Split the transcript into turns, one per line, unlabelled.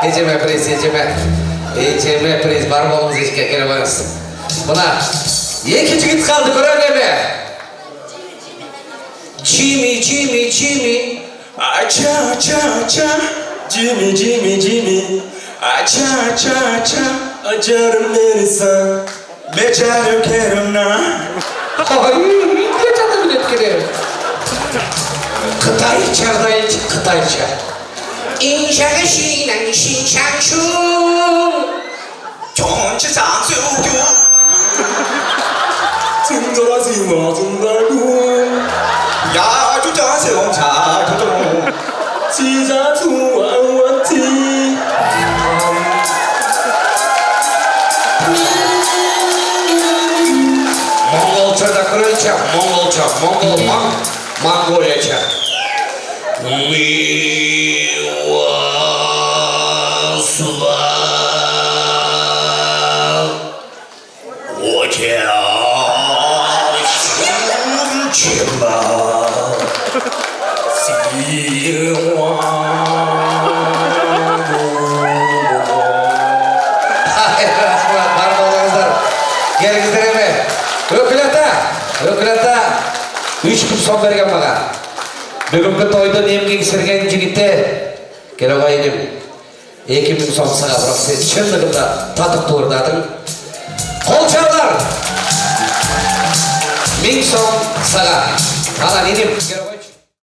Eceme priz, eceme priz, bar bolumuz eşikке kere varız. Buna, iki jigit kaldı, görelim mi? Jimmy.
Aça, Jimmy. Aça, acarım verirsen, becerim kerim na.
Ay, ne çadı bilet kere? Kıtayça. İnşağı şinen şinşan şu.
정치상 수교 증조라지 와준다고 야주자 세공차도도 지자 투안원티
Mongolça'da kraliçe, Mongolyaça. Ökülata 3 gün son bergen maga. Bugünkü toyda nemge sergen jigite kere baydım. 2000 son saga bırak sen çınlıgında tatık doğurdadın. Kol çalar. 1000 son saga. Hala nedim.